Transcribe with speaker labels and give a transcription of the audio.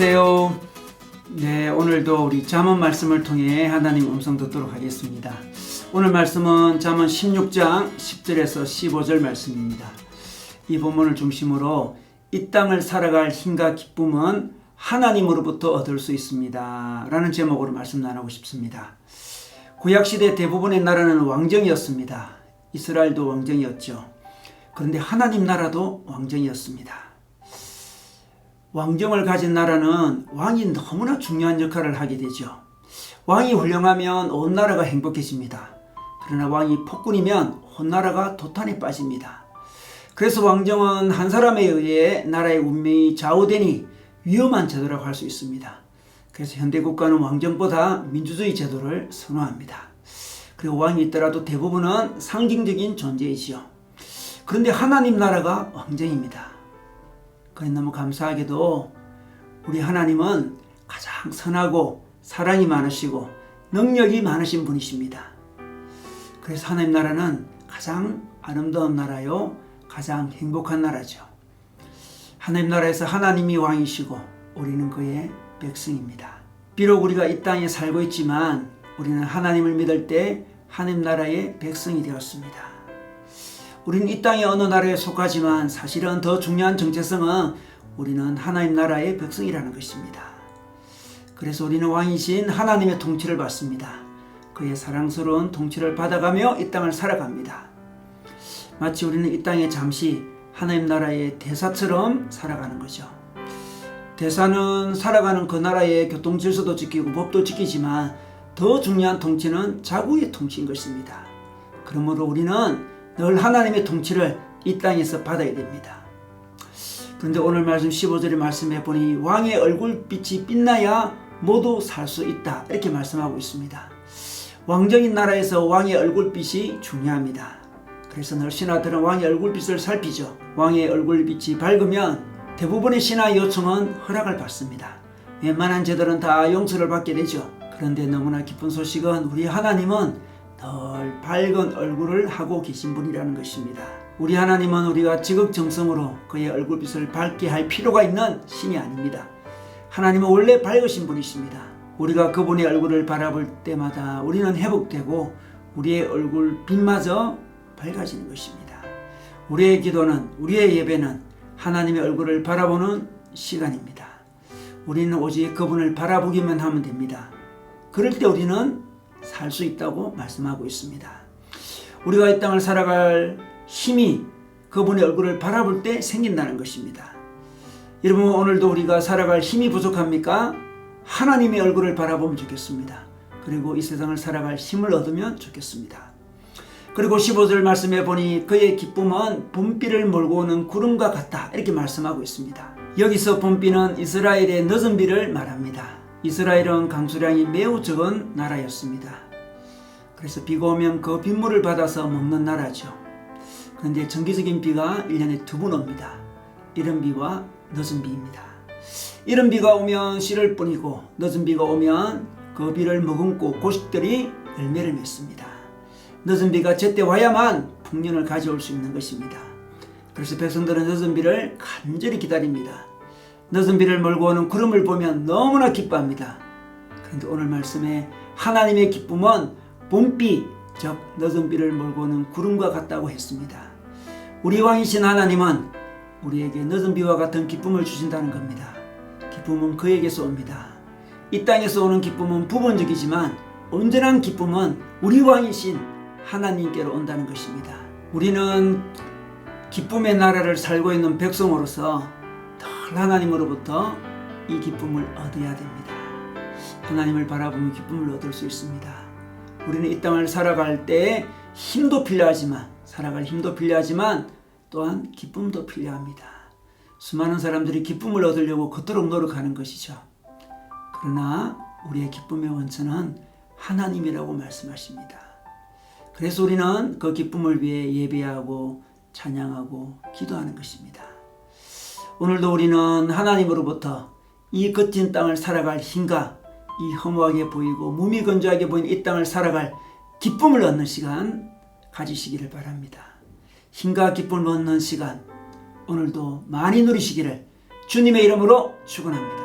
Speaker 1: 안녕하세요. 네, 오늘도 우리 잠언 말씀을 통해 하나님 음성 듣도록 하겠습니다. 오늘 말씀은 잠언 16장 10절에서 15절 말씀입니다. 이 본문을 중심으로 이 땅을 살아갈 힘과 기쁨은 하나님으로부터 얻을 수 있습니다 라는 제목으로 말씀 나누고 싶습니다. 구약시대 대부분의 나라는 왕정이었습니다. 이스라엘도 왕정이었죠. 그런데 하나님 나라도 왕정이었습니다. 왕정을 가진 나라는 왕이 너무나 중요한 역할을 하게 되죠. 왕이 훌륭하면 온 나라가 행복해집니다. 그러나 왕이 폭군이면 온 나라가 도탄에 빠집니다. 그래서 왕정은 한 사람에 의해 나라의 운명이 좌우되니 위험한 제도라고 할 수 있습니다. 그래서 현대국가는 왕정보다 민주주의 제도를 선호합니다. 그리고 왕이 있더라도 대부분은 상징적인 존재이지요. 그런데 하나님 나라가 왕정입니다. 그래 너무 감사하게도 우리 하나님은 가장 선하고 사랑이 많으시고 능력이 많으신 분이십니다. 그래서 하나님 나라는 가장 아름다운 나라요, 가장 행복한 나라죠. 하나님 나라에서 하나님이 왕이시고 우리는 그의 백성입니다. 비록 우리가 이 땅에 살고 있지만 우리는 하나님을 믿을 때 하나님 나라의 백성이 되었습니다. 우리는 이 땅의 어느 나라에 속하지만 사실은 더 중요한 정체성은 우리는 하나님 나라의 백성이라는 것입니다. 그래서 우리는 왕이신 하나님의 통치를 받습니다. 그의 사랑스러운 통치를 받아가며 이 땅을 살아갑니다. 마치 우리는 이 땅에 잠시 하나님 나라의 대사처럼 살아가는 거죠. 대사는 살아가는 그 나라의 교통 질서도 지키고 법도 지키지만 더 중요한 통치는 자국의 통치인 것입니다. 그러므로 우리는 늘 하나님의 통치를 이 땅에서 받아야 됩니다. 그런데 오늘 말씀 15절의 말씀해 보니 왕의 얼굴빛이 빛나야 모두 살 수 있다 이렇게 말씀하고 있습니다. 왕정인 나라에서 왕의 얼굴빛이 중요합니다. 그래서 늘 신하들은 왕의 얼굴빛을 살피죠. 왕의 얼굴빛이 밝으면 대부분의 신하 요청은 허락을 받습니다. 웬만한 제들은 다 용서를 받게 되죠. 그런데 너무나 기쁜 소식은 우리 하나님은 늘 밝은 얼굴을 하고 계신 분이라는 것입니다. 우리 하나님은 우리가 지극정성으로 그의 얼굴빛을 밝게 할 필요가 있는 신이 아닙니다. 하나님은 원래 밝으신 분이십니다. 우리가 그분의 얼굴을 바라볼 때마다 우리는 회복되고 우리의 얼굴빛마저 밝아지는 것입니다. 우리의 기도는, 우리의 예배는 하나님의 얼굴을 바라보는 시간입니다. 우리는 오직 그분을 바라보기만 하면 됩니다. 그럴 때 우리는 살 수 있다고 말씀하고 있습니다. 우리가 이 땅을 살아갈 힘이 그분의 얼굴을 바라볼 때 생긴다는 것입니다. 여러분, 오늘도 우리가 살아갈 힘이 부족합니까? 하나님의 얼굴을 바라보면 좋겠습니다. 그리고 이 세상을 살아갈 힘을 얻으면 좋겠습니다. 그리고 15절 말씀해 보니 그의 기쁨은 봄비를 몰고 오는 구름과 같다 이렇게 말씀하고 있습니다. 여기서 봄비는 이스라엘의 늦은 비를 말합니다. 이스라엘은 강수량이 매우 적은 나라였습니다. 그래서 비가 오면 그 빗물을 받아서 먹는 나라죠. 그런데 정기적인 비가 1년에 2번 옵니다. 이른 비와 늦은 비입니다. 이른 비가 오면 씨를 뿌리고 늦은 비가 오면 그 비를 머금고 고식들이 열매를 맺습니다. 늦은 비가 제때 와야만 풍년을 가져올 수 있는 것입니다. 그래서 백성들은 늦은 비를 간절히 기다립니다. 늦은 비를 몰고 오는 구름을 보면 너무나 기뻐합니다. 그런데 오늘 말씀에 하나님의 기쁨은 봄비, 즉 늦은 비를 몰고 오는 구름과 같다고 했습니다. 우리 왕이신 하나님은 우리에게 늦은 비와 같은 기쁨을 주신다는 겁니다. 기쁨은 그에게서 옵니다. 이 땅에서 오는 기쁨은 부분적이지만 온전한 기쁨은 우리 왕이신 하나님께로 온다는 것입니다. 우리는 기쁨의 나라를 살고 있는 백성으로서 늘 하나님으로부터 이 기쁨을 얻어야 됩니다. 하나님을 바라보면 기쁨을 얻을 수 있습니다. 우리는 이 땅을 살아갈 때 살아갈 힘도 필요하지만 또한 기쁨도 필요합니다. 수많은 사람들이 기쁨을 얻으려고 그토록 노력하는 것이죠. 그러나 우리의 기쁨의 원천은 하나님이라고 말씀하십니다. 그래서 우리는 그 기쁨을 위해 예배하고 찬양하고 기도하는 것입니다. 오늘도 우리는 하나님으로부터 이 거친 땅을 살아갈 힘과 이 허무하게 보이고 무미건조하게 보이는 이 땅을 살아갈 기쁨을 얻는 시간 가지시기를 바랍니다. 힘과 기쁨을 얻는 시간 오늘도 많이 누리시기를 주님의 이름으로 축원합니다.